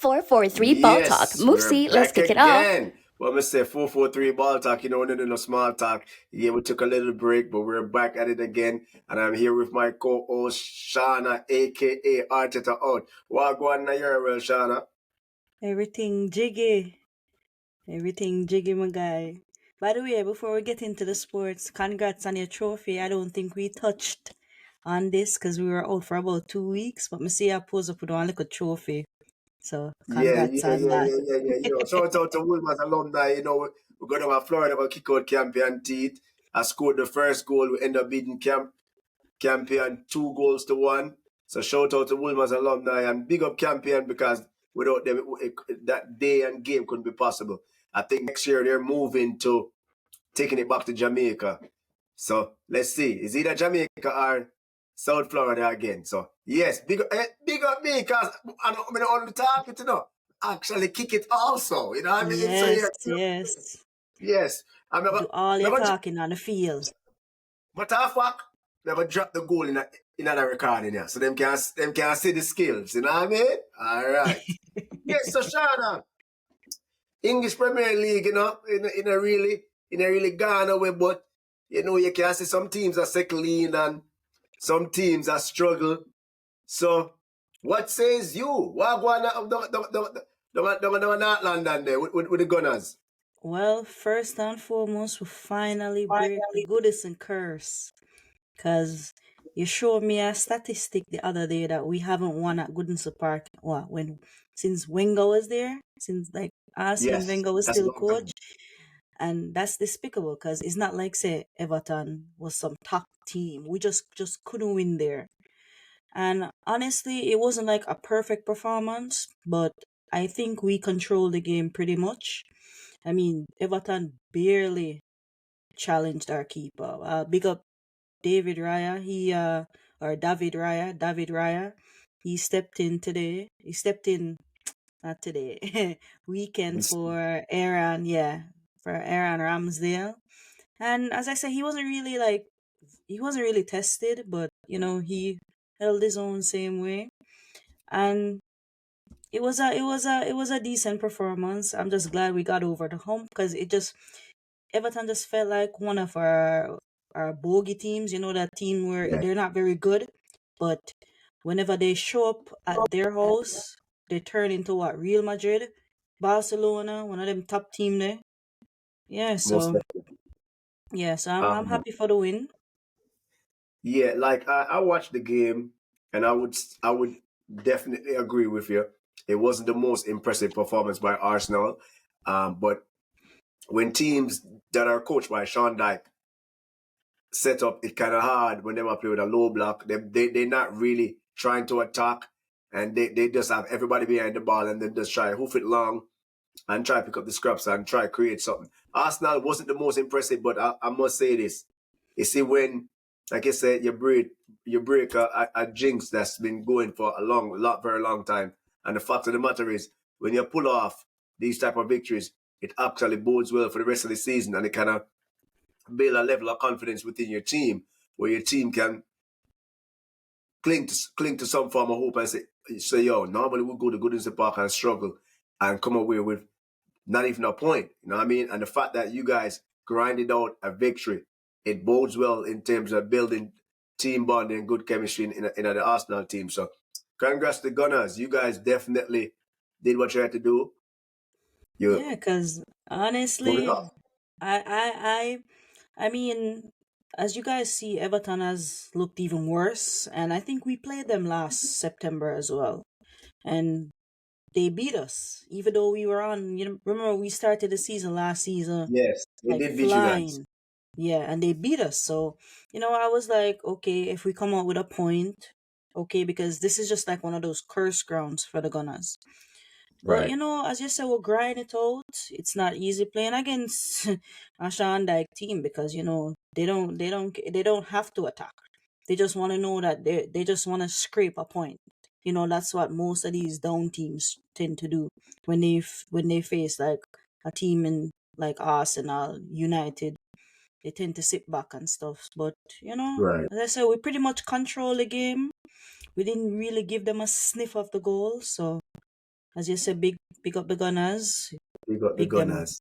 443 Ball Talk. Yes, we're MUFC, let's back kick it off. again. Well, I say 443 ball talk, no small talk. Yeah, we took a little break, but we're back at it again. And I'm here with my co-host, Shauna, aka Arteta Out. What go on in your world, Shauna? Everything jiggy. Everything jiggy, my guy. By the way, before we get into the sports, congrats on your trophy. I don't think we touched on this because we were out for about 2 weeks, but me see I pose up with one little trophy. So Yeah, congrats on that. Shout out to Wilmot alumni. We got to Florida for kick out Campion Teeth. I scored the first goal. We end up beating Campion 2-1. So shout out to Wilmot alumni and big up Campion because without them, that day and game couldn't be possible. I think next year they're moving to taking it back to Jamaica. So let's see. Is either Jamaica or South Florida again. So yes, big up me because I'm on the topic, actually kick it also. You know what I mean? Yes. Yes. I'm Do all your talking on the field. But I fuck, never drop the goal in another recording here. So them can see the skills. You know what I mean? All right. Yes, so Shana, English Premier League, in a really gone away, but you can see some teams are settling and some teams are struggle. So what says you? What going on London there with the Gunners? Well, first and foremost, we finally break the Goodison curse. Because you showed me a statistic the other day that we haven't won at Goodison Park since Wenger was there, since Arsene Wenger was still coach. And that's despicable because it's not like, say, Everton was some top team. We just couldn't win there. And honestly, it wasn't like a perfect performance, but I think we controlled the game pretty much. I mean, Everton barely challenged our keeper. Big up David Raya. David Raya. He stepped in today. Not today, weekend for Aaron Ramsdale. And as I said, he wasn't really tested, but he held his own same way. And it was a decent performance. I'm just glad we got over the hump because Everton just felt like one of our bogey teams, that team where they're not very good, but whenever they show up at their house, they turn into what? Real Madrid, Barcelona, one of them top team there. Yeah, so I'm happy for the win. Yeah, like I watched the game and I would definitely agree with you. It wasn't the most impressive performance by Arsenal. But when teams that are coached by Sean Dyche set up, it's kind of hard when they play with a low block. They're not really trying to attack, and they just have everybody behind the ball and then just try to hoof it long and try to pick up the scraps and try to create something. Arsenal wasn't the most impressive, but I must say this. You see, when, like I said, you break a jinx that's been going for very long time. And the fact of the matter is, when you pull off these type of victories, it actually bodes well for the rest of the season, and it kind of build a level of confidence within your team where your team can cling to some form of hope and say, yo, normally we go to Goodison Park and struggle and come away with not even a point. You know what I mean? And the fact that you guys grinded out a victory, it bodes well in terms of building team bonding and good chemistry in the Arsenal team. So congrats to the Gunners. You guys definitely did what you had to do. Yeah, because honestly, I mean, as you guys see, Everton has looked even worse, and I think we played them last September as well, and they beat us, even though we were on. Remember we started the season last season, Yes, they did beat you guys. Yeah, and they beat us. So I was like, okay, if we come out with a point, okay, because this is just like one of those curse grounds for the Gunners. But as you said, we'll grind it out. It's not easy playing against a Sean Dyche team because they don't have to attack. They just want to know that they just want to scrape a point. That's what most of these down teams tend to do when they face like a team in like Arsenal, United. They tend to sit back and stuff. But as I said, we pretty much control the game. We didn't really give them a sniff of the goal, so as you said, big up the Gunners. We got the Big them up. Gunners.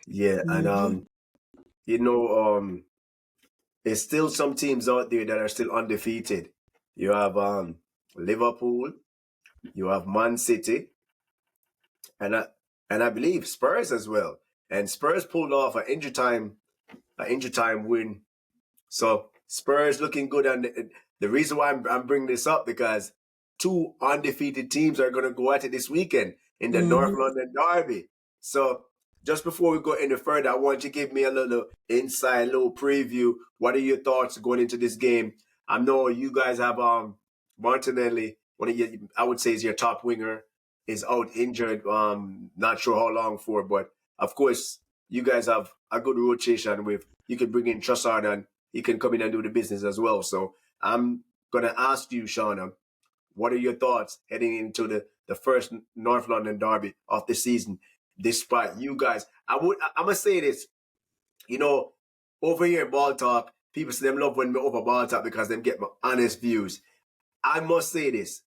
Yeah, and Mm-hmm. you know, there's still some teams out there that are still undefeated. You have Liverpool, you have Man City, and I believe Spurs as well. And Spurs pulled off an injury time win. So Spurs looking good, and the reason why I'm bringing this up because two undefeated teams are going to go at it this weekend in the North Mm-hmm. London Derby. So just before we go any further, I want you to give me a little inside, little preview. What are your thoughts going into this game? I know you guys have Martinelli, one of your, I would say is your top winger, is out injured. Not sure how long for, but of course you guys have a good rotation with you can bring in Trossard and he can come in and do the business as well. So I'm gonna ask you, Shauna, what are your thoughts heading into the first North London derby of the season? Despite you guys, I'm gonna say this, you know, over here in Ball Talk, people say them love when me over Ball Talk because them get my honest views. I must say this.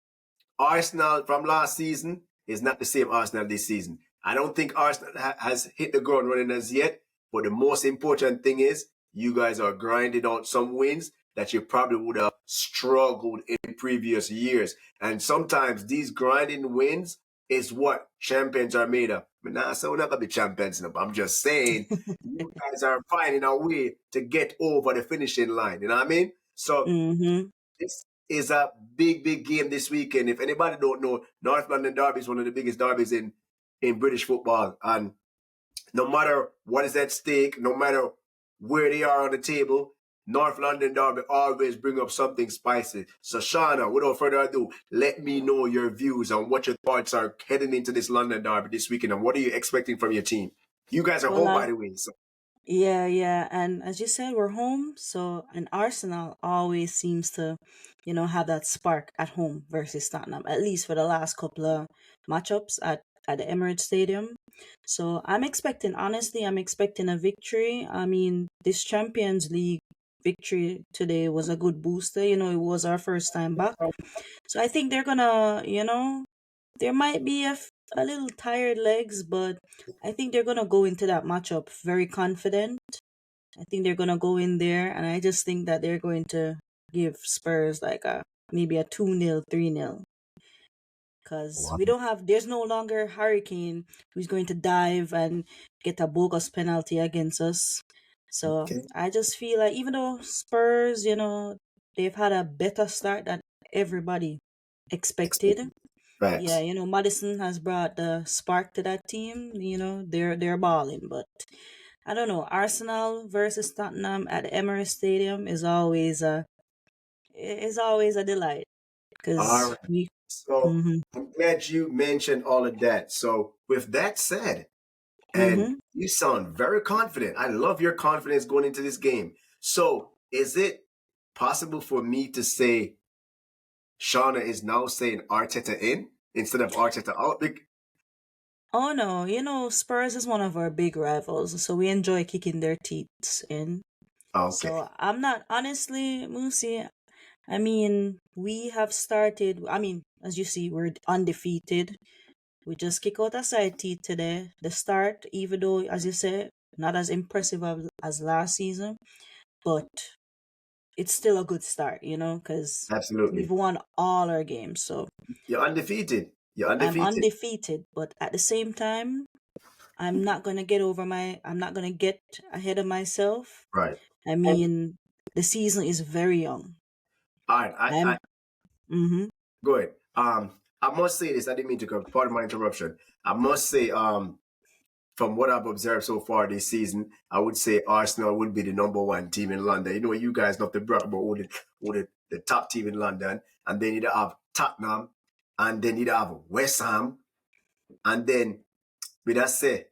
Arsenal from last season is not the same Arsenal this season. I don't think Arsenal has hit the ground running as yet, but the most important thing is you guys are grinding out some wins that you probably would have struggled in previous years. And sometimes these grinding wins is what champions are made of. But nah, so we're not gonna be champions now. I'm just saying you guys are finding a way to get over the finishing line. You know what I mean? So Mm-hmm. this is a big game this weekend. If anybody don't know, North London Derby is one of the biggest derbies in British football. And no matter what is at stake, no matter where they are on the table, North London Derby always bring up something spicy. So Shauna, without further ado, let me know your views on what your thoughts are heading into this London Derby this weekend and what are you expecting from your team? You guys are Well, home, by the way. So yeah. And as you said, we're home. So, and Arsenal always seems to, have that spark at home versus Tottenham, at least for the last couple of matchups at the Emirates Stadium. So honestly, I'm expecting a victory. I mean, this Champions League victory today was a good booster. It was our first time back. So I think they're gonna, there might be a little tired legs, but I think they're gonna go into that matchup very confident. I think they're gonna go in there, and I just think that they're going to give Spurs like maybe a 2-0, 3-0. Because wow. there's no longer Hurricane who's going to dive and get a bogus penalty against us. So Okay. I just feel like even though Spurs, they've had a better start than everybody expected. Yeah, Facts. Madison has brought the spark to that team. They're balling, but I don't know. Arsenal versus Tottenham at the Emirates Stadium is always a delight All because right. we. So Mhm. I'm glad you mentioned all of that. So with that said, and Mhm. you sound very confident. I love your confidence going into this game. So is it possible for me to say Shauna is now saying Arteta in instead of Arteta out? Oh no, Spurs is one of our big rivals, so we enjoy kicking their teeth in. Okay. So I'm not honestly, Musi. I mean, we have started. I mean, as you see, we're undefeated. We just kick out a side teeth today. The start, even though, as you said, not as impressive as last season, but it's still a good start, because we've Absolutely. won all our games. So You're undefeated. You're I'm undefeated. undefeated, but at the same time, I'm not gonna get ahead of myself. Right. I And mean, the season is very young. all right. I I'm, mm-hmm, go ahead. I must say this. I didn't mean to pardon my interruption. I must say, from what I've observed so far this season, I would say Arsenal would be the number one team in London. You know, you guys love to brag about who the top team in London, and then you'd have Tottenham, and then you'd have West Ham, and then we just say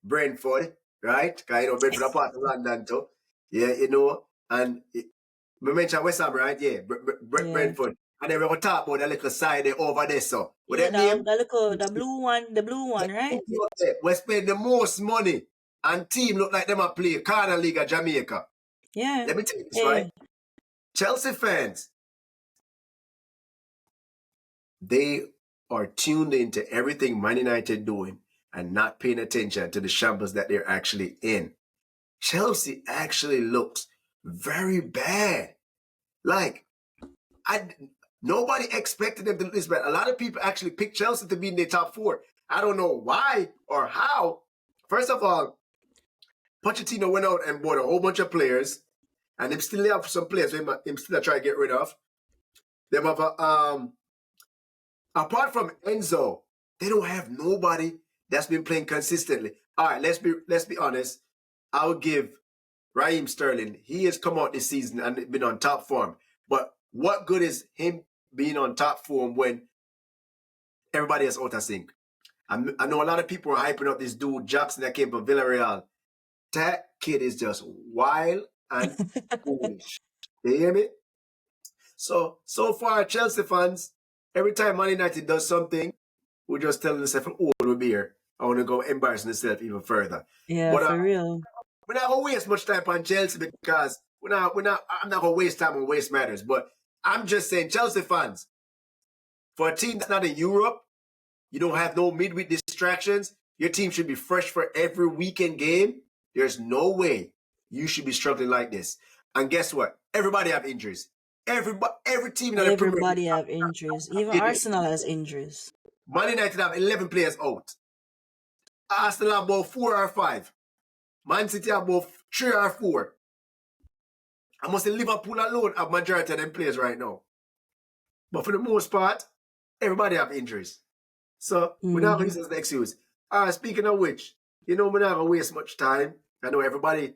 Brentford, right? Because Brentford are part of London too. Yeah, and we mentioned West Ham, right? Yeah, yeah. Brentford. And then we're going to talk about the little side there over there. So, with Yeah, that name, the blue one, right? we spend the most money and team look like them a play Corner League of Jamaica. Yeah. Let me tell you this, Yeah. right? Chelsea fans, they are tuned into everything Man United doing and not paying attention to the shambles that they're actually in. Chelsea actually looks very bad. Like, nobody expected them to do this bad. A lot of people actually picked Chelsea to be in their top 4. I don't know why or how. First of all, Pochettino went out and bought a whole bunch of players, and they still have some players him still try to get rid of. Them have apart from Enzo, they don't have nobody that's been playing consistently. All right, let's be honest. I would give Raheem Sterling. He has come out this season and been on top form. But what good is him being on top form when everybody is out of sync? I know a lot of people are hyping up this dude Jackson that came from Villarreal. That kid is just wild and foolish. You hear me? So far, Chelsea fans, every time Man United does something, we're just telling ourselves, oh, we'll be here. I want to go embarrassing ourselves even further. Yeah, but, for real. We're not going to waste much time on Chelsea because I'm not going to waste time on Waste Matters. But I'm just saying, Chelsea fans, for a team that's not in Europe, you don't have no midweek distractions. Your team should be fresh for every weekend game. There's no way you should be struggling like this. And guess what? Everybody have injuries. Every team in the Premier Everybody League have injuries. Even Arsenal has injuries. Man United have 11 players out. Arsenal have about 4 or 5. Man City have about 3 or 4. I must say Liverpool alone have majority of them players right now. But for the most part, everybody have injuries. So we're not going to use this as an excuse. Speaking of which, we're not going to waste much time. I know everybody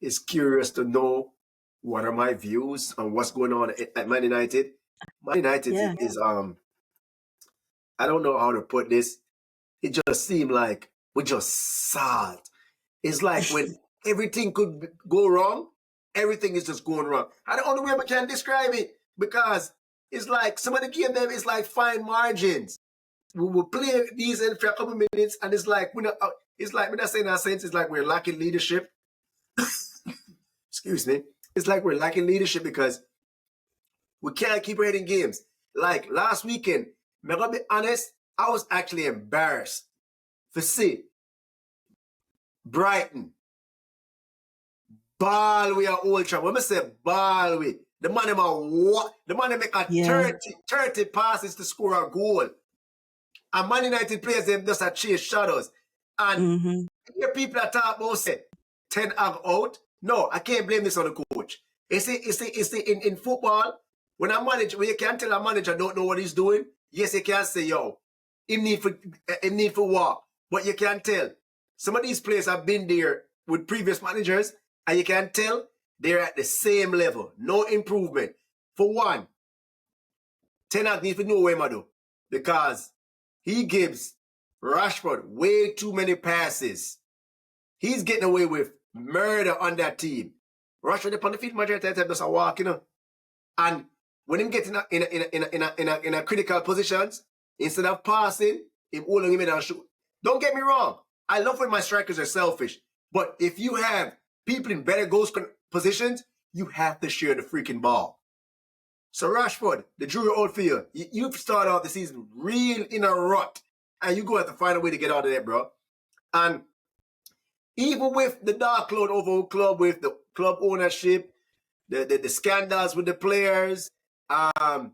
is curious to know what are my views on what's going on at Man United. Man United is I don't know how to put this. It just seemed like we just salt. It's like when everything could go wrong, everything is just going wrong. I don't know way I can describe it because it's like some of the game them is like fine margins. We will play these in for a couple minutes, and it's like we're not saying our sense. It's like we're lacking leadership. Excuse me. It's like we're lacking leadership because we can't keep rating games. Like last weekend, I'm gonna be honest, I was actually embarrassed to see Brighton ball we are Old Trafford. When I say ball we, the man make a 30 passes to score a goal. And Man United players them just chase shadows. And here people are talking about say 10 Hag out. No, I can't blame this on the coach. It's in football, when you can't tell a manager don't know what he's doing, yes, you can say, yo, he need for walk. But you can tell. Some of these players have been there with previous managers, and you can tell they're at the same level. No improvement. For one, Ten Hag needs to know where to do. Because he gives Rashford way too many passes. He's getting away with murder on that team. Rashford upon the field majority of the time does a walk, And when him getting in a critical positions, instead of passing, him holding him in and shoot. Don't get me wrong. I love when my strikers are selfish. But if you have people in better goal positions, you have to share the freaking ball. So Rashford, the jury out for you. You've started out the season real in a rut. And you go have to find a way to get out of that, bro. And even with the dark cloud over the club, with the club ownership, the scandals with the players, the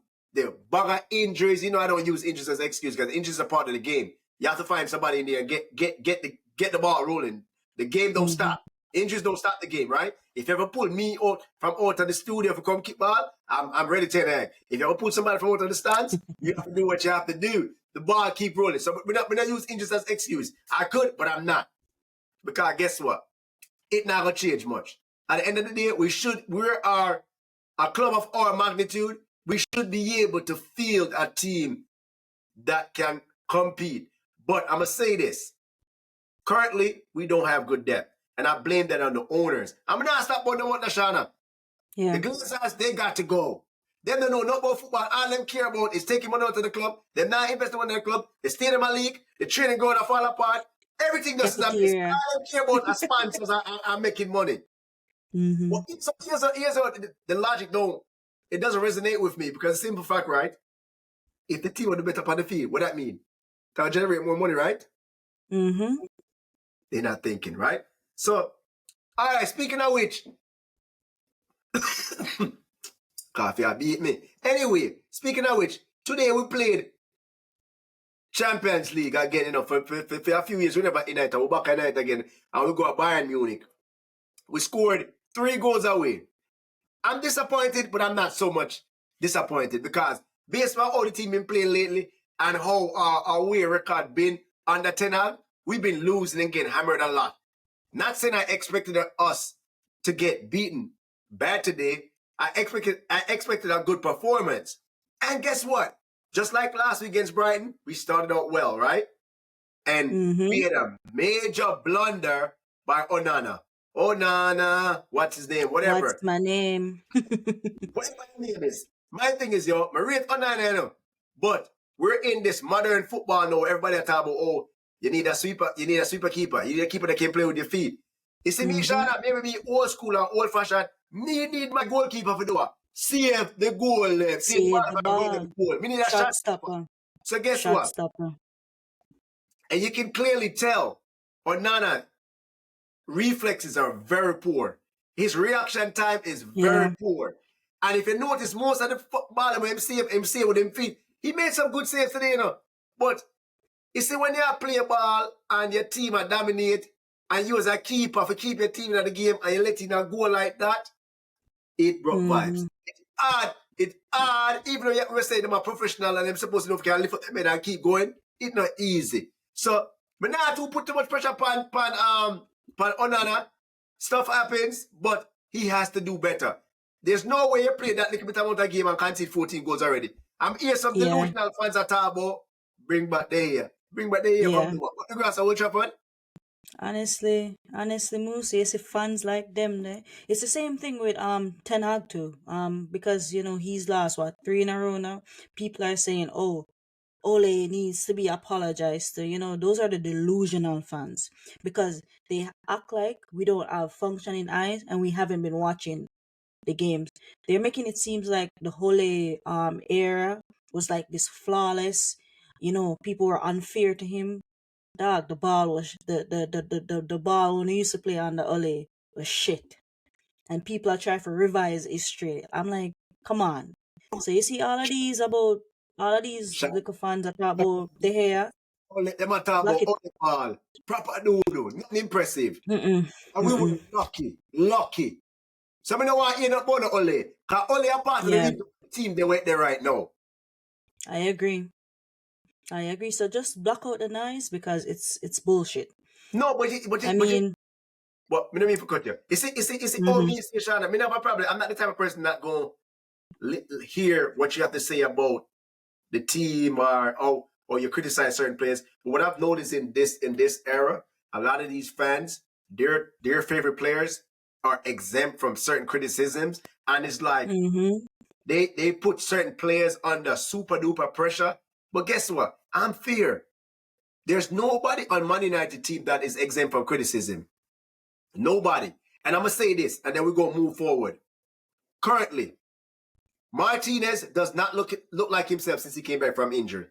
bugger injuries. I don't use injuries as an excuse because injuries are part of the game. You have to find somebody in there and get the ball rolling. The game don't stop. Injuries don't stop the game, right? If you ever pull me out from out of the studio for come kick ball, I'm ready to attack. If you ever pull somebody from out of the stands, you have to do what you have to do. The ball keep rolling. So we're not use injuries as excuse. I could, but I'm not. Because guess what? It not gonna change much. At the end of the day, we're a club of our magnitude. We should be able to field a team that can compete. But I'm gonna say this. Currently, we don't have good depth. And I blame that on the owners. I'm not stop on the one, Shana. Yeah. The Glazers, they got to go. They don't know nothing about football. All them care about is taking money out of the club. They're not investing in the club. The stadium in my league, the training going to fall apart. Everything just snap. All them care about are sponsors are making money. Well, so here's what the logic it doesn't resonate with me because it's simple fact, right? if the team would do better on the field, what that mean? Can generate more money, right? Mm-hmm. They're not thinking, right? So, all right, speaking of which, coffee, beat me. Anyway, speaking of which, today we played Champions League again, you know, for a few years. We never United, we're back at United again, and we go to Bayern Munich. We scored 3 goals away. I'm disappointed, but I'm not so much disappointed because based on how the team been playing lately and how our away record been under Ten Hag, we've been losing and getting hammered a lot. Not saying I expected us to get beaten bad today. I expected a good performance. And guess what? Just like last week against Brighton, we started out well, right? And we had a major blunder by Onana. Onana, what's his name? Whatever. What's my name? Whatever his name is. My thing is, yo, I rate Onana, you know. But we're in this modern football now. Everybody talk about, oh, you need a sweeper keeper. You need a keeper that can play with your feet. You see me, Shana, maybe be old school and old fashioned. Me need my goalkeeper for do what? Save the goal. Save the ball. Me need a shot stopper. So guess what? Stopper. And you can clearly tell Onana reflexes are very poor. His reaction time is very poor. And if you notice, most of the football when him save with him feet, he made some good saves today, you know. But you see, when you play a ball and your team are dominate, and you as a keeper for keep your team in the game and you let it go like that, it broke vibes. It's hard. Even though we say them are professional and they're supposed to know if you can lift up their head and keep going, it's not easy. So, but not to put too much pressure upon Onana. Stuff happens, but he has to do better. There's no way you play that little bit amount of game and concede 14 goals already. I'm here some delusional fans are talking about bring back the year. Bring back the year from what the grass of Old Trafford. Honestly, Moose, you see fans like them there. It's the same thing with Ten Hag too. Because you know he's lost 3 in a row now. People are saying, oh, Ole needs to be apologized to. You know, those are the delusional fans because they act like we don't have functioning eyes and we haven't been watching the games. They're making it seem like the whole era was like this flawless. You know, people were unfair to him. Dog, the ball was the ball when he used to play on the Ole was shit. And people are trying to revise history. I'm like, come on. So you see all of these little fans are talk about the hair. Them are talking about the ball. Proper doodle. Nothing impressive. And we were lucky. So I don't want to end up on the Ole. Because Ole are part of the team they went there right now. I agree. So just block out the noise because it's bullshit. No, but I mean, but me don't mean for cut you. You see, oh, me, Shana, me have a problem. I'm not the type of person that go hear what you have to say about the team or you criticize certain players. But what I've noticed in this era, a lot of these fans, their favorite players are exempt from certain criticisms, and it's like they put certain players under super duper pressure. But guess what? I'm fair. There's nobody on Man United team that is exempt from criticism. Nobody. And I'm going to say this, and then we're going to move forward. Currently, Martinez does not look like himself since he came back from injury.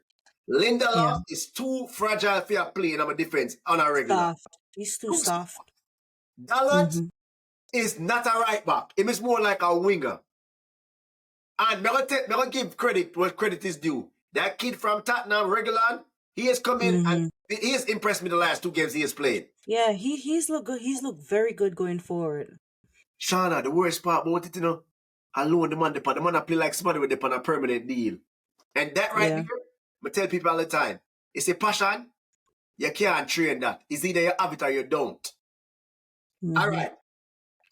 Lindelof is too fragile for a play in our defense on a regular. Soft. He's too soft. Dalot is not a right back. He is more like a winger. And I'm going to give credit where credit is due. That kid from Tottenham, Regulon, he has come in and he has impressed me the last 2 games he has played. Yeah, he's looked good. He's looked very good going forward. Shana, the worst part about it, you know, alone the man play like somebody with on a permanent deal. And that right there, I tell people all the time, it's a passion, you can't train that. It's either you have it or you don't. All right.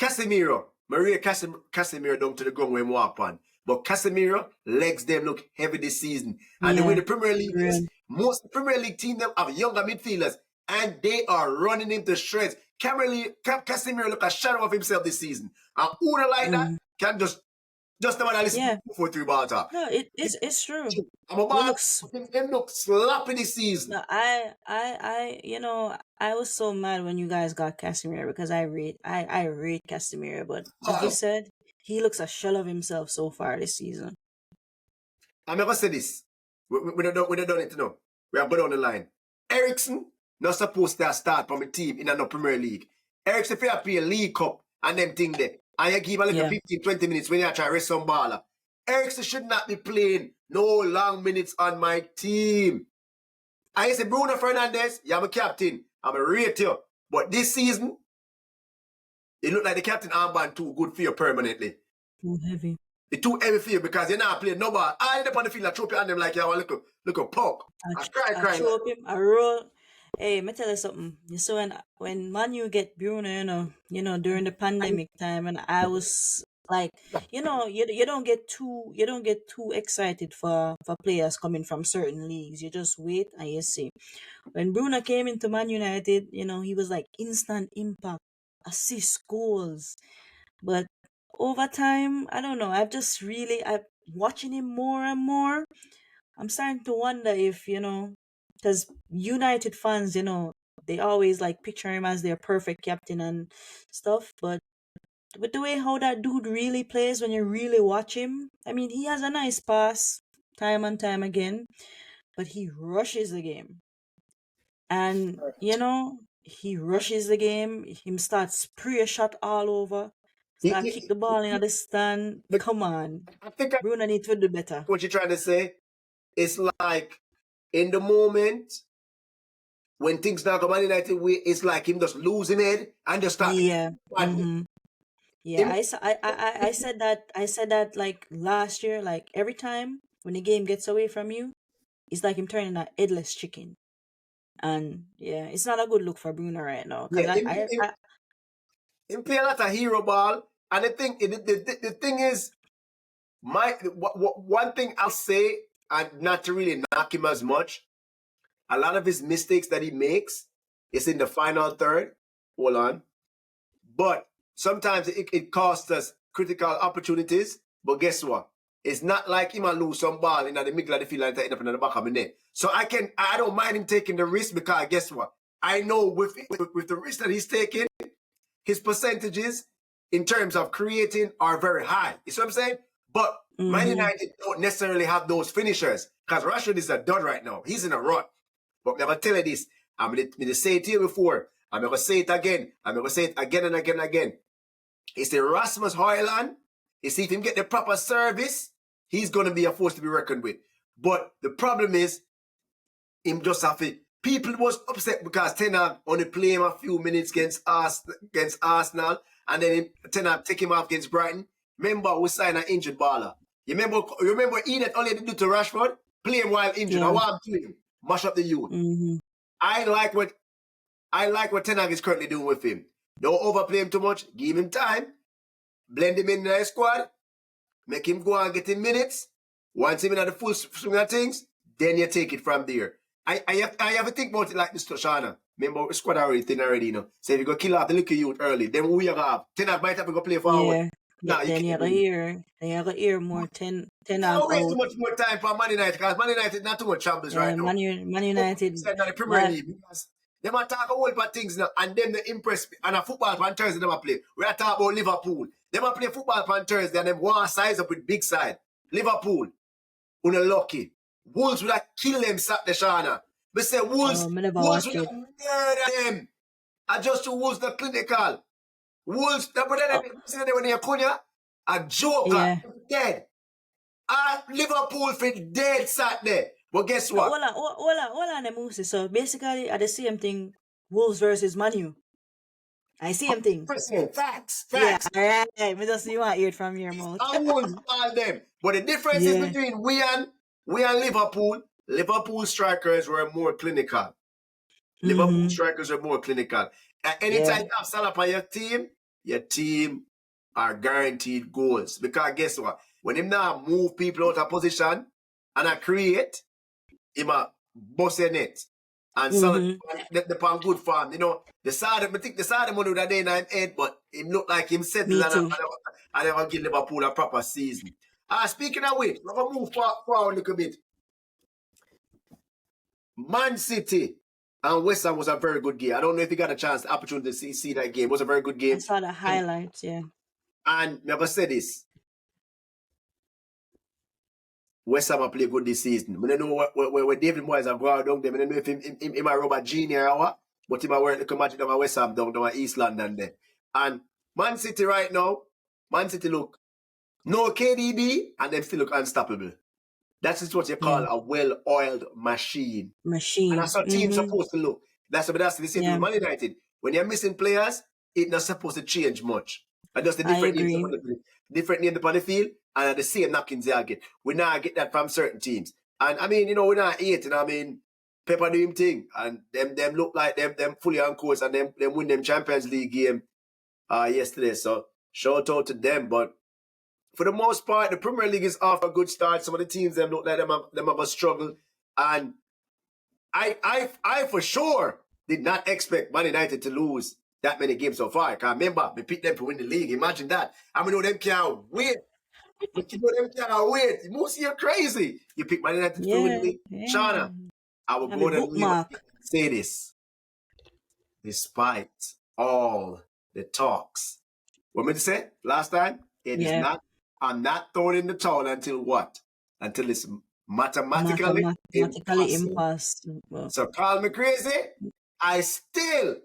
Casemiro, Maria Casemiro down to the ground when we walk on. But Casemiro, legs them look heavy this season. And the way the Premier League is, most Premier League teams have younger midfielders, and they are running him to shreds. Casemiro look a shadow of himself this season. And who like that can just the man listen for 3 ball talk. No, it's true. Them look sloppy this season. No, I was so mad when you guys got Casemiro because I rate Casemiro, but like you said, he looks a shell of himself so far this season. I'm going to say this. We don't done it, you know. We have go down the line. Ericsson not supposed to start from a team in a Premier League. Ericsson if you play a League Cup and them thing there. And you give a little 15, 20 minutes when you try to rest some baller. Ericsson should not be playing no long minutes on my team. I say Bruno Fernandes, you're my captain. I'm a rate you. But this season, it look like the captain armband too good for you permanently. Too heavy. It's too heavy for you because you're not playing no ball. I end up on the field, I throw on them like you're a little punk. I throw him, I roll. Hey, me tell you something. You saw when Manu get Bruno, during the pandemic time, and I was like, you don't get too excited for players coming from certain leagues. You just wait and you see. When Bruno came into Man United, he was like instant impact, assist, goals. But over time, I don't know. I'm watching him more and more. I'm starting to wonder if, because United fans, they always like picture him as their perfect captain and stuff. But with the way how that dude really plays when you really watch him, I mean, he has a nice pass time and time again, but he rushes the game. And, he rushes the game. He starts spray a shot all over. Start kick the ball in the stand. Come on. I think Bruno needs to do better. What you're trying to say? It's like in the moment when things not go Man United way, it's like him just losing it and just start. Yeah. Yeah, I said that like last year, like every time when the game gets away from you, it's like him turning a headless chicken. And yeah, it's not a good look for Bruno right now. Cause him play a lot of hero ball, and the thing is, one thing I'll say, and not to really knock him as much, a lot of his mistakes that he makes is in the final third. Hold on, but sometimes it costs us critical opportunities. But guess what? It's not like him and lose some ball in the middle of the field and end up in the back of the net. So I don't mind him taking the risk because guess what? I know with the risk that he's taking, his percentages in terms of creating are very high. You see what I'm saying? But Man United don't necessarily have those finishers because Rashford is a dud right now. He's in a rut. But I'm going to tell you this. I'm going to say it to you before. I'm going to say it again. I'm going to say it again and again and again. It's the Rasmus Højlund. You see, if him get the proper service, he's going to be a force to be reckoned with. But the problem is, him just have to... People was upset because Ten Hag only play him a few minutes against Arsenal, and then Ten Hag take him off against Brighton. Remember, we signed an injured baller. You remember Eden only did to Rashford? Play him while injured. Yeah. I want to him. Mash up the youth. I like what Ten Hag is currently doing with him. Don't overplay him too much. Give him time. Blend him in the squad. Make him go and get him minutes. Once him in the full swing of things, then you take it from there. I have to think about it like this, Toshana. Remember, the squad already thin already, So if you go kill off the little youth early, then we have. Ten Hag might have to go play forward. Yeah. Then you have to hear more Ten Hag out. Don't waste too much more time for Man United because Man United not too much champions right now. Man United. Not the Premier League because they might talk a whole lot of things now and them they impress and a football on Thursday they might play. We are talking about Liverpool. They might play football on Thursday and them want to size up with big side. Liverpool, lucky. Wolves would have killed them Saturday, Shana. But say Wolves would have murdered them. I just to Wolves the clinical. Wolves, when they come here, a joker, dead. Liverpool for dead Saturday. But guess what? Hold on, Musi. So basically, at the same thing, Wolves versus Manu. I see same thing. Facts. Yeah, all right. We just you want to hear it from your mouth. I Wolves all them. But the difference is between we and Liverpool. Liverpool strikers were more clinical. Liverpool strikers are more clinical. Anytime you have Salah on your team are guaranteed goals. Because guess what? When him now move people out of position and I create, him a bust a net. And Salah the pan good form. I think the side money that day in him head, but him look like him settled and I will give Liverpool a proper season. Speaking of which, we're going to move forward a little bit. Man City and West Ham was a very good game. I don't know if you got the opportunity to see that game. It was a very good game. I saw the highlights, yeah. And I'm going to say this. West Ham play good this season. I don't know where David Moyes have gone down there. I don't know if him a Robert Jr. or what, but him a work like a magic down at West Ham down at East London there. And Man City right now, Man City look no KDB and then still look unstoppable. That is what you call a well-oiled machine. And that's how teams supposed to look. That's the same thing with Man United. When you're missing players, it's not supposed to change much. And just the different names upon the field and the same knockings they get. We now get that from certain teams. And I mean, we're not hating. I mean, Pepper do him thing. And them look like them fully on course and them win them Champions League game yesterday. So shout out to them. But for the most part, the Premier League is off a good start. Some of the teams them look like them have a struggle. And I for sure did not expect Man United to lose that many games so far. I can't remember, we picked them to win the league. Imagine that. I mean, them can't wait. But you know them can't wait. Moose, you're crazy. You pick Man United to win the league. Shauna, I will go to say this. Despite all the talks. What am I to say last time? It is not. I'm not throwing in the towel until what? Until it's mathematically impossible. So call me crazy. I still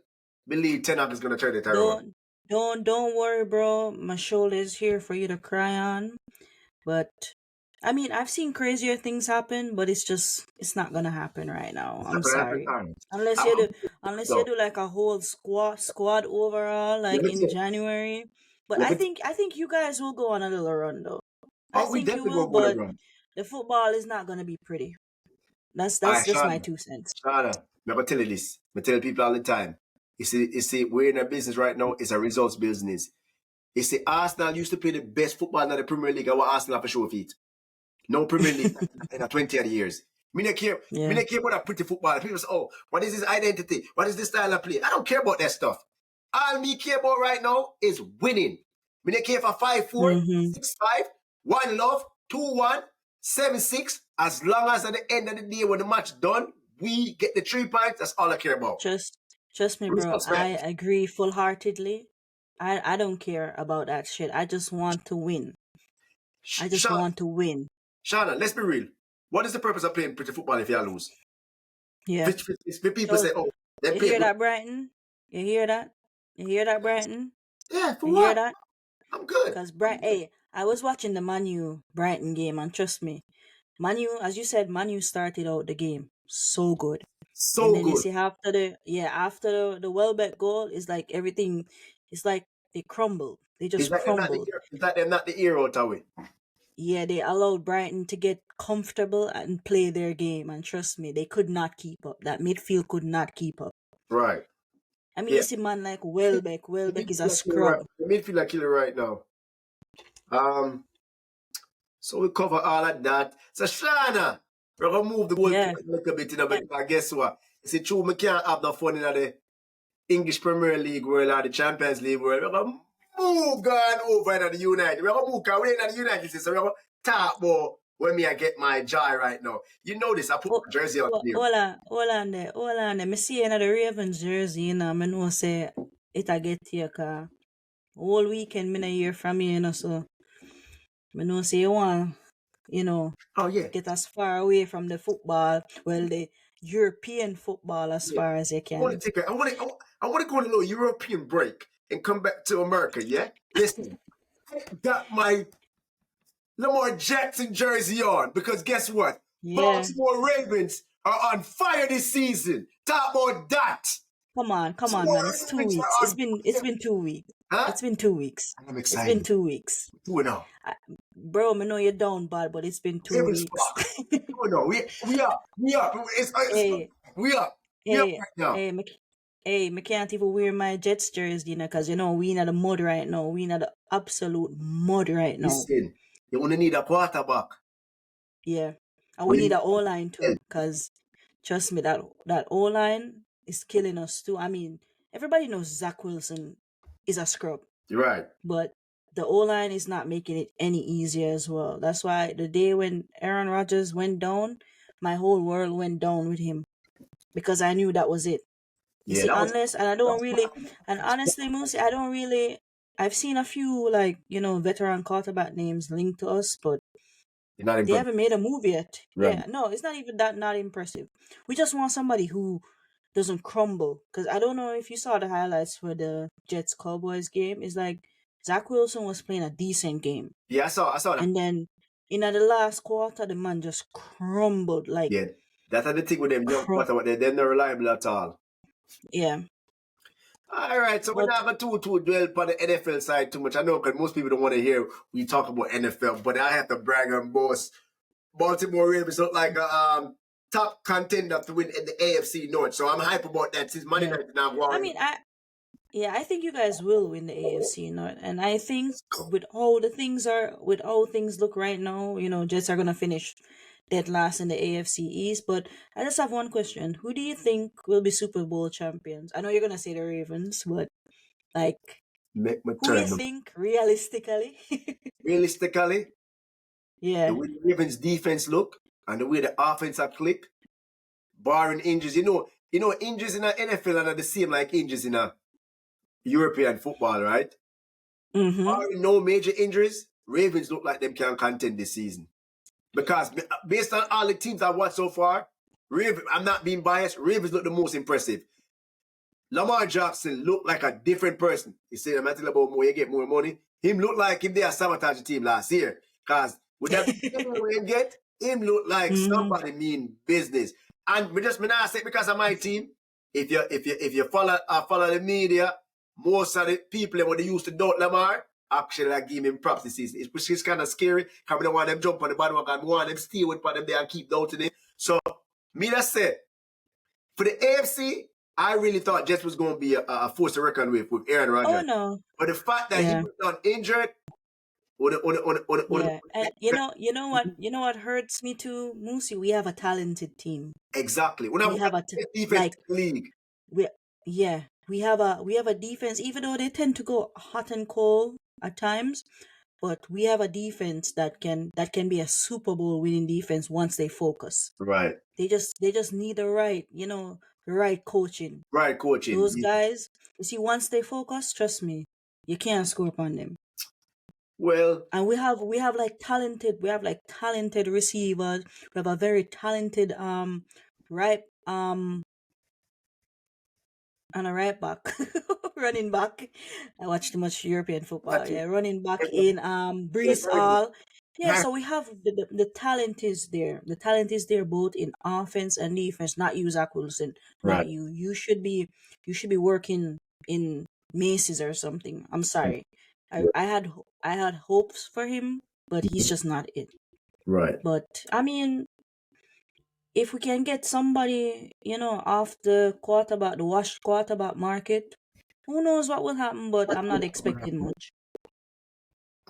believe Ten Hag is going to turn it around. Don't worry, bro. My shoulder is here for you to cry on. But I mean, I've seen crazier things happen, but it's not gonna happen right now. I'm sorry. Unless you do like a whole squad overall, like in January. But I think you guys will go on a little run though. I think you will, but the football is not gonna be pretty. That's just my 2 cents. Shana, I'm gonna tell you this. I tell people all the time. You see, we're in a business right now. It's a results business. You see, Arsenal used to play the best football in the Premier League. I want Arsenal for show feet. No Premier League in 20 odd years. Me not care. Me not care about that pretty football. People say, oh, what is his identity? What is the style of play? I don't care about that stuff. All me care about right now is winning. Me not care for 5-4, 6-5, 1 love, 2-1, 7-6. As long as at the end of the day when the match done, we get the 3 points. That's all I care about. Trust me, bro. I agree full-heartedly. I don't care about that shit. I just want to win. Want to win. Shana, let's be real. What is the purpose of playing pretty football if you lose? Yeah. People say, oh, they hear that, Brighton? You hear that? You hear that, Brighton? Yeah, for you what? Hear that? I'm good. Because I was watching the Man U Brighton game, and trust me, Man U, as you said, Man U started out the game so good. And then you see after the Welbeck goal, it's like everything, it's like they crumbled. They just crumbled. Is that they're not the hero, Tawi? Yeah, they allowed Brighton to get comfortable and play their game. And trust me, they could not keep up. That midfield could not keep up. Right. I mean, you see man like Welbeck. Welbeck is a scrub. The midfield are killer right now. So we cover all of that. So Shana, we're going to move the goal a little bit. Because guess what? It's true, we can't have no fun in the English Premier League world or the Champions League world. We're going to move over to the United. We're going to move away to the United. So we're going to talk about when me I get my joy right now. You know this, I put my jersey on here. Hold on there. I see the Ravens jersey, you know, I know say it I get here, because whole weekend, I hear from you, you know, so I know say you want, you know, get as far away from the football, well, the European football as far as you can. I want to go on a little European break and come back to America, yeah? Listen, I got my Lamar Jackson jersey on because guess what? Baltimore Ravens are on fire this season. Talk about that. Come on, man. It's 2 weeks. It's been 2 weeks. Huh? It's been 2 weeks. I'm excited. It's been 2 weeks. Who know? Bro, I know you're down bad, but it's been 2 weeks. Who know? We are. We are right now. I can't even wear my Jets jersey, you know, because, you know, we in the mud right now. We in the absolute mud right now. Listen, you only need a quarterback. Yeah. And we need an O-line too, because trust me, that O-line is killing us too. I mean, everybody knows Zach Wilson is a scrub. You're right. But the O-line is not making it any easier as well. That's why the day when Aaron Rodgers went down, my whole world went down with him. Because I knew that was it. You see, honestly, Moose, I've seen a few, like, you know, veteran quarterback names linked to us, but Not They impressive. haven't made a move yet. Right. Yeah, no, it's not even that not impressive. We just want somebody who doesn't crumble. Because I don't know if you saw the highlights for the Jets Cowboys game. It's like Zach Wilson was playing a decent game. Yeah, I saw that. And then in the last quarter, the man just crumbled. Like, Yeah, that's the thing with them. They're not reliable at all. yeah. All right, so we're not going to dwell upon the NFL side too much. I know because most people don't want to hear we talk about NFL, but I have to brag and boast. Baltimore Ravens look like a top contender to win in the AFC North. So I'm hype about that since Monday night now. I mean, I think you guys will win the AFC North, and I think with how things look right now, Jets are gonna finish dead last in the AFC East. But I just have one question: who do you think will be Super Bowl champions? I know you're gonna say the Ravens, but like, who do you think realistically? Realistically, yeah, the way the Ravens defense look and the way the offense are click, barring injuries, injuries in the NFL are the same like injuries in a European football, right? Mm-hmm. No major injuries, Ravens look like them can contend this season. Because based on all the teams I've watched so far, I'm not being biased, Ravens look the most impressive. Lamar Jackson looked like a different person. He said, I'm not telling about more, you get more money. Him look like him they sabotage the team last year. Because with that him get, him look like somebody mean business. And me not say because of my team. If you follow the media, most of the people what they used to doubt Lamar actually like give him props this season. Which is kind of scary. Because we don't want them jump on the bandwagon. We want them stay with them there and keep doubting it. So me just say, for the AFC, I really thought Jets was going to be a force to reckon with Aaron Rodgers. Oh no! But the fact that he was not injured, and you know what hurts me too, Moosey. We have a talented team. Exactly. We have a defense league. We have a defense. Even though they tend to go hot and cold at times, but we have a defense that can be a Super Bowl winning defense once they focus. Right. They just need the right coaching. Right coaching. Those guys, you see, once they focus, trust me, you can't score upon them. Well, and we have talented receivers. We have a very talented and a right back, running back. I watch too much European football. Yeah, running back in Brees Hall. Yeah, so we have the talent is there. The talent is there both in offense and defense. Not you, Zach Wilson. Not you. You should be working in Macy's or something. I'm sorry. I had hopes for him, but he's just not it. Right. But I mean, if we can get somebody, off the washed quarterback market, who knows what will happen, but I'm not expecting much.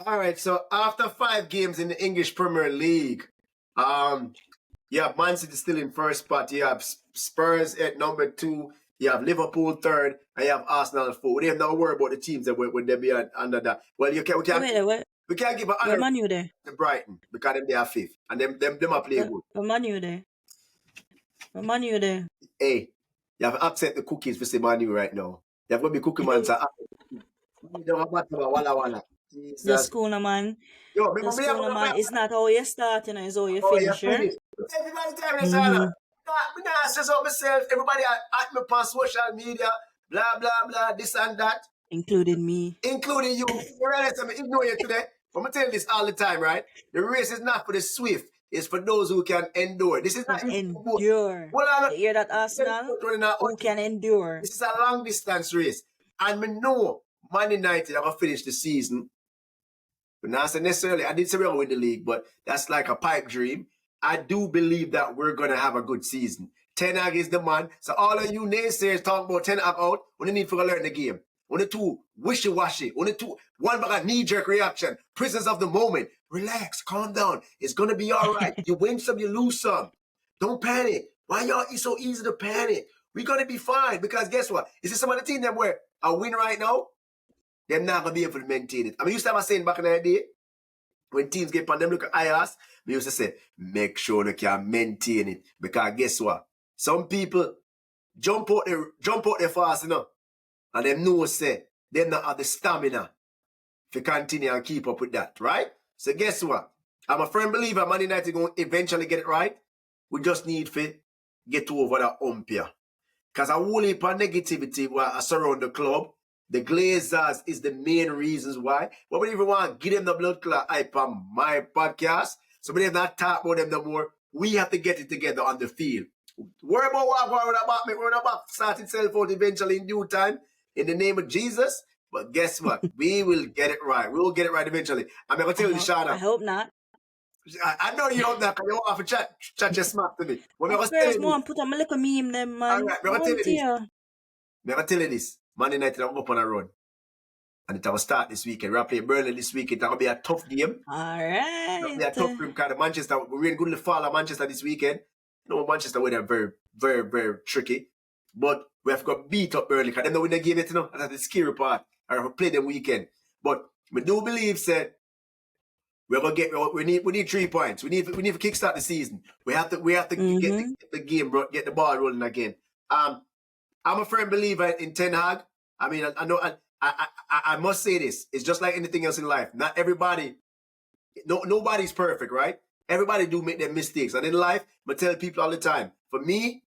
All right, so after 5 games in the English Premier League, you have Man City still in first spot, you have Spurs at number 2, you have Liverpool third, and you have Arsenal 4. We don't have no worry about the teams that would they be under that. Well, we can't give an honor to Brighton because they are 5th, and them are playing good. Manu there. Manu there. Hey, you have to accept the cookies for say Manu right now. You have to be cookie man. The schooner man. Yo, the schooner man. It's not how you start, it's how you finish. Everybody tell me this, I'm not stress out myself. Everybody at me on social media, blah, blah, blah, this and that. Including me. Including you. You realize I'm ignore you today. I'm going to tell you this all the time, right? The race is not for the swift. It's for those who can endure. This is not endure. You hear that, Arsenal? Who can endure. This is a long distance race. And we know Man United are going to finish the season. But not necessarily, I didn't say we're going to win the league, but that's like a pipe dream. I do believe that we're going to have a good season. Ten Hag is the man. So all of you naysayers talk about Ten Hag out, we need to learn the game. Only 2 wishy-washy. Only 2, one a knee-jerk reaction. Prisoners of the moment. Relax, calm down. It's going to be all right. You win some, you lose some. Don't panic. Why y'all is so easy to panic? We're going to be fine because guess what? Is this some of the team that where a win right now? They're not going to be able to maintain it. I mean, you used to have a saying back in the day, when teams get on them look at IAS, we used to say, make sure they can maintain it. Because guess what? Some people jump out there fast enough. And them know say, they not have the stamina to continue and keep up with that, right? So guess what? I'm a firm believer Man United going to eventually get it right. We just need to get over that umpire. Because a whole heap of negativity surround the club. The Glazers is the main reasons why. But we even want to give them the blood clot hype on my podcast. So we not talk about them no more. We have to get it together on the field. Worry about what we're about. We're about start itself out eventually in due time in the name of Jesus. But guess what? We will get it right. We will get it right eventually. I'm going to tell you, Shana. I hope not. I know you hope not because you want to chat your smack to me. But Of course, more put a little meme them, man. All right, I'm going to tell you this. Man United are up on a run. And it will start this weekend. We're playing Burnley this weekend. It will be a tough game. All right. It will be a tough game because Manchester, we're really good to follow Manchester this weekend. You know, Manchester were very, very, very tricky. But we have got beat up early because they don't win the game yet, you know. That's the scary part. I have played them weekend. But we do believe that we're gonna get. We need 3 points. We need to kickstart the season. We have to get the game, get the ball rolling again. I'm a firm believer in Ten Hag. I mean, I know. I must say this. It's just like anything else in life. Not everybody. Nobody's perfect, right? Everybody do make their mistakes. And in life, I tell people all the time. For me,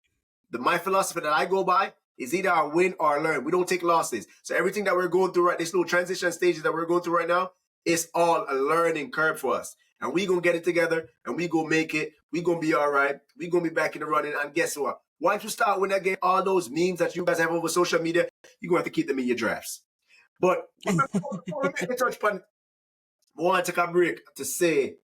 my philosophy that I go by is either I win or I learn. We don't take losses. So everything that we're going through right, this little transition stages that we're going through right now, it's all a learning curve for us. And we going to get it together and we going to make it. We going to be all right. We going to be back in the running. And guess what? Once you start winning again, all those memes that you guys have over social media, you're going to have to keep them in your drafts. But before we touch upon, I want to take a break to say,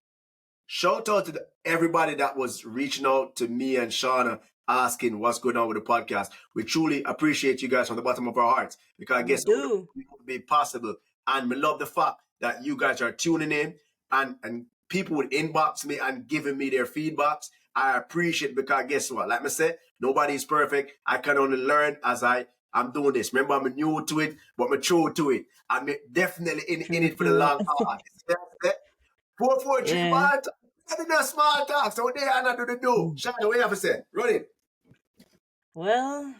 shout out to everybody that was reaching out to me and Shauna asking what's going on with the podcast. We truly appreciate you guys from the bottom of our hearts because I guess it would be possible. And we love the fact that you guys are tuning in and people would inbox me and giving me their feedbacks. I appreciate it because guess what? Like I said, nobody's perfect. I can only learn as I'm doing this. Remember, I'm new to it, but I'm true to it. I'm definitely in it for the long haul. 443 ball. That's not small talk. So they are not do the do. Shana, what you have to say? Run it. Well,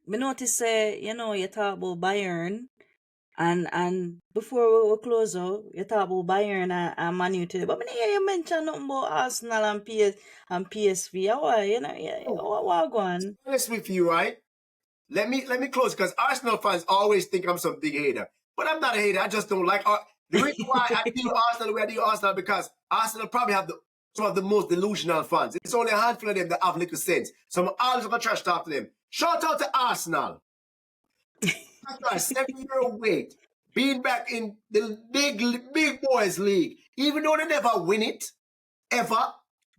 me notice you talk about Bayern and before we close out, you talk about Bayern and Man U today. But me hear you mention nothing about Arsenal and PSV. What go on? Honest with you, right? Let me close because Arsenal fans always think I'm some big hater. But I'm not a hater. I just don't like the reason why I do Arsenal the way I do Arsenal because Arsenal probably have some of the most delusional fans. It's only a handful of them that have little sense. So I'm always going to trash talk to them. Shout out to Arsenal. After a 7-year wait, being back in the big boys league, even though they never win it, ever,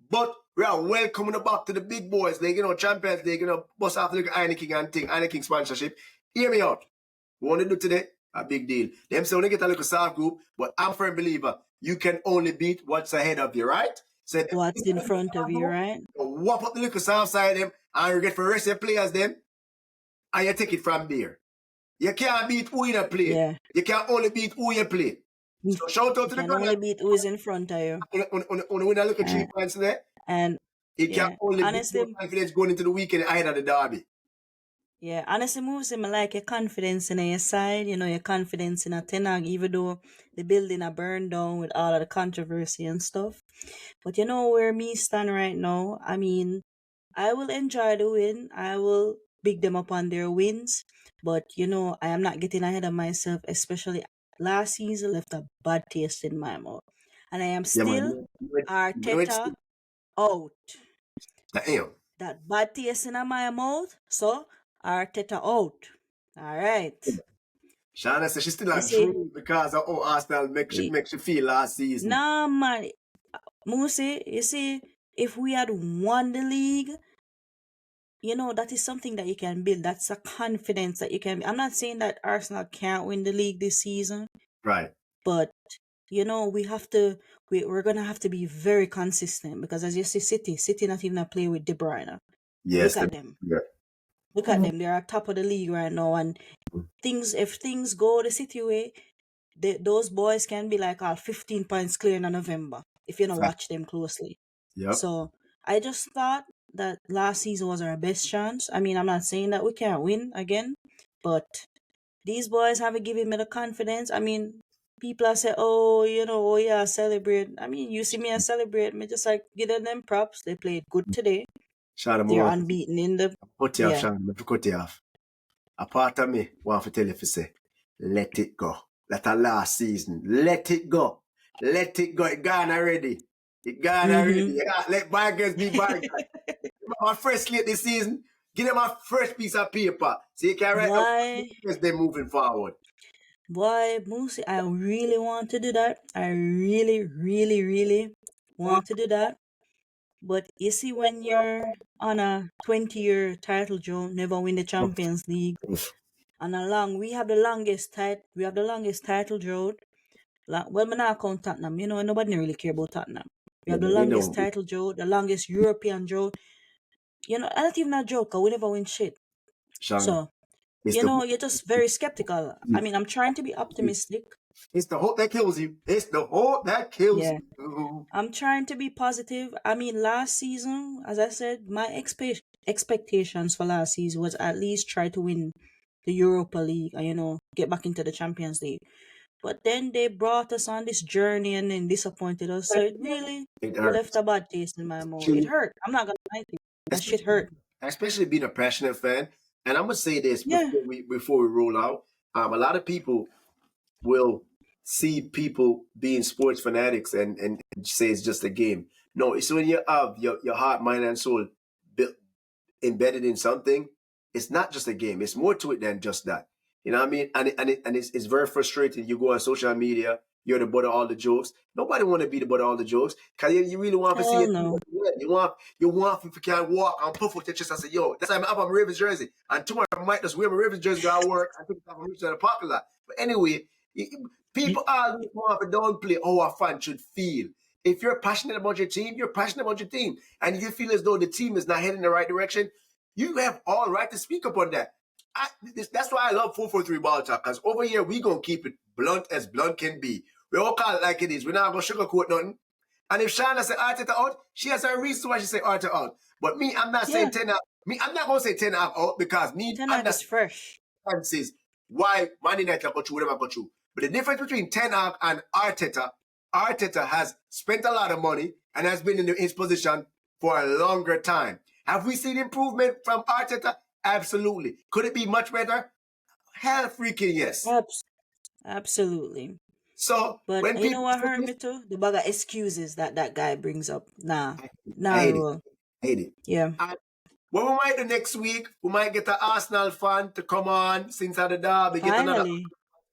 but we are welcoming back to the big boys league, Champions League, bust after the Heineken and thing, Heineken sponsorship. Hear me out. We want to do today a big deal. Them say when get a little soft group, but I'm a firm believer. You can only beat what's ahead of you, right? So what's in front of you, right? Whop up the little soft side of them and you get for the rest of the players them and you take it from there. You can't beat who you play. Yeah. You can only beat who you play. So shout out to the guys. You can only beat who is in front of you. On win a little 3 points there. And you can only beat confidence going into the weekend ahead of the derby. Yeah, honestly, moves him like your confidence in your side, your confidence in a Ten Hag, even though the building are burned down with all of the controversy and stuff. But where me stand right now, I mean, I will enjoy the win. I will big them up on their wins. But, I am not getting ahead of myself, especially last season left a bad taste in my mouth. And I am still Arteta out. Damn. That bad taste in my mouth, so Arteta out. All right. Shana says she's still a dream because of how Arsenal makes you feel last season. Nah, man. Musi, you see, if we had won the league, that is something that you can build. That's a confidence that you can. I'm not saying that Arsenal can't win the league this season. Right. But, we're going to have to be very consistent because as you see, City not even play with De Bruyne. Yes. Look at them. Yeah. Look at them. They're at top of the league right now. And if things go the City way, those boys can be like 15 points clear in November if you don't watch them closely. Yep. So I just thought that last season was our best chance. I mean, I'm not saying that we can't win again, but these boys haven't given me the confidence. I mean, people say, oh, oh yeah, celebrate. I mean, you see me I celebrate. Me just like give them props. They played good today. Sean, I'm They're want unbeaten in the to cut you off, yeah. Sean. Let me cut you off. A part of me want to tell you to say, let it go. That a last season. Let it go. Let it go. It gone already. It gone already. Mm-hmm. Yeah, let bygones be bygones. My first slate this season, give them a fresh piece of paper so you can write down Why? as they're moving forward. Why, Moosey? I really want to do that. I really, really, really want to do that. But you see, when you're on a 20-year title drought, never win the Champions League, and we have the longest title drought. Well, me not count Tottenham. Nobody really care about Tottenham. We have the They longest don't. title drought, the longest European drought. I don't even a joke. We never win shit. Sean, So, it's the you're just very skeptical. I mean, I'm trying to be optimistic. it's the hope that kills you. It's the hope that kills Yeah. you. I'm trying to be positive. I mean, last season, as I said, my expectations for last season was at least try to win the Europa League and, get back into the Champions League. But then they brought us on this journey and then disappointed us. So it really It left hurts. a bad taste in my mouth. It hurt. I'm not gonna lie to you. That shit hurt. Especially being a passionate fan. And I'm gonna say this Yeah. before we roll out. A lot of people will see people being sports fanatics and say it's just a game. No, it's when you have your heart, mind, and soul built, embedded in something. It's not just a game. It's more to it than just that. You know what I mean? And it's very frustrating. You go on social media, you're the butt of all the jokes. Nobody want to be the butt of all the jokes because you really want to see Hell it. no. You want if you can walk and puff with your chest and say, yo, that's why I'm up on my Ravens jersey. And tomorrow I might just wear my Ravens jersey, go to work, and think I'm reaching the parking lot. But anyway, people always want to downplay how a fan should feel. If you're passionate about your team, you're passionate about your team. And you feel as though the team is not heading in the right direction, you have all right to speak up on that. That's why I love 443 Ball Talk, because over here, we going to keep it blunt as blunt can be. We all call it like it is. We're not going to sugarcoat nothing. And if Shana said Arteta out, she has her reason why she say Arteta out. But me, I'm not saying Yeah. 10 out. I'm not going to say 10 out because me, Ten I'm Hag not is fresh. says why Man United got through, whatever got through. But the difference between Ten Hag and Arteta has spent a lot of money and has been in his position for a longer time. Have we seen improvement from Arteta? Absolutely. Could it be much better? Hell freaking yes. Absolutely. So But when you know people what say hurt this, me too? The bag of excuses that guy brings up. Nah. I Nah, hate it. roll. I hate it. Yeah. And what we might do next week, we might get an Arsenal fan to come on since at the derby, get another Finally.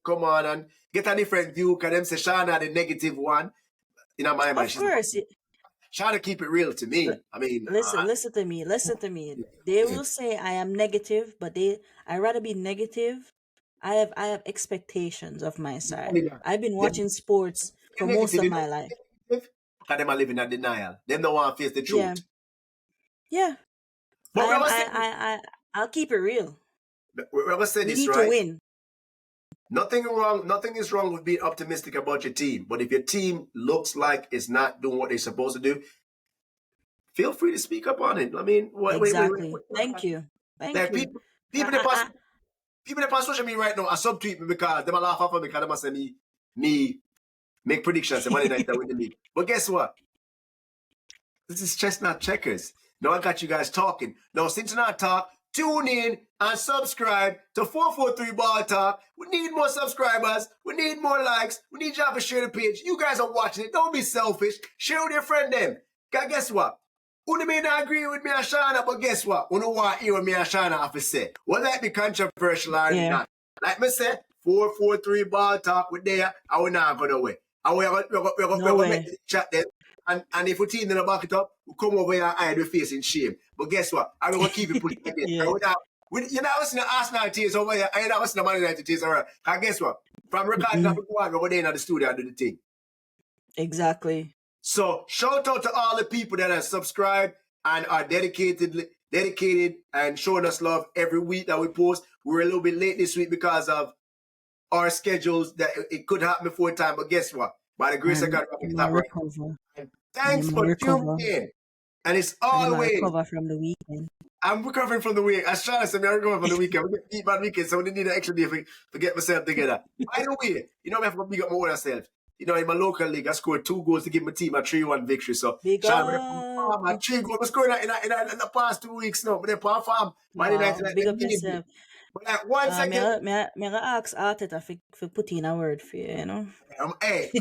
come on and get a different view, because them say Shana the negative one. In my mind, Of she's course. trying to keep it real to me. I mean, Listen to me. Listen to me. They will say I am negative, but I rather be negative. I have expectations of my side. I've been watching sports for most negative, of my life. because them are living in denial. Them don't want to face the Yeah. truth. Yeah. But we're gonna say I'll keep it real. We this, need to right? win. Nothing is wrong with being optimistic about your team. But if your team looks like it's not doing what they're supposed to do, feel free to speak up on it. I mean, Exactly. Thank you. Like Thank you. people that pass social media right now are subtweet me because they laugh off of me because they must say me make predictions and Monday night that win the league. But guess what? This is chestnut checkers. Now I got you guys talking. Now since you not talk, tune in and subscribe to 443 Ball Talk. We need more subscribers. We need more likes. We need y'all to share the page. You guys are watching it. Don't be selfish. Share with your friend them. Cause guess what? Unu may not agree with me and Shana, but guess what? Unu want to hear what me and Shana have to say. Well, that be controversial or not. Like me say, 443 Ball Talk with there, and we're not going away. And we're going to make the chat then. And if we team then back it up, we come over here and hide the face in shame. But guess what? I'm going to keep it put again. Yeah. You're not listening to Arsenal tears over here, and you're not listening to Man United tears over here. Because guess what? From recording up to go on, we're going to the studio and do the thing. Exactly. So shout out to all the people that have subscribed and are dedicated and showing us love every week that we post. We're a little bit late this week because of our schedules, that it could happen before time. But guess what? By the grace of God, we're right. Thanks for tuning in. And it's And him a always, recover from the weekend. I'm recovering from the week. As Charlotte said, I'm recovering from the weekend. We get beat by the weekend, so we need an extra day to get myself together. By the way, you know, I have to big up my own self. You know, in my local league, I scored 2 goals to give my team a 3-1 victory. So, Big Charlotte, up. I'm 3 goals. I scored in the past 2 weeks now. But they perform. Man Wow, United, big they up need me. yourself. But like, once Me again, gonna ask Arteta for put in a word for you, you know? hey,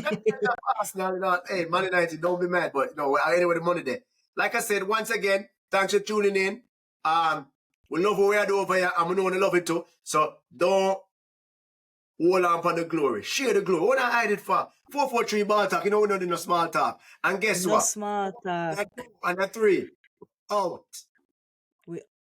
Arsenal, you know, hey, Man United, don't be mad, but you know, anyway, the money there. Like I said, once again, thanks for tuning in. We love what we are doing over here, and we know we love it too. So don't hold on for the glory. Share the glory. What I hide it for? 443 ball talk. You know we don't do no small talk. And guess No what? small talk. And a 3 out.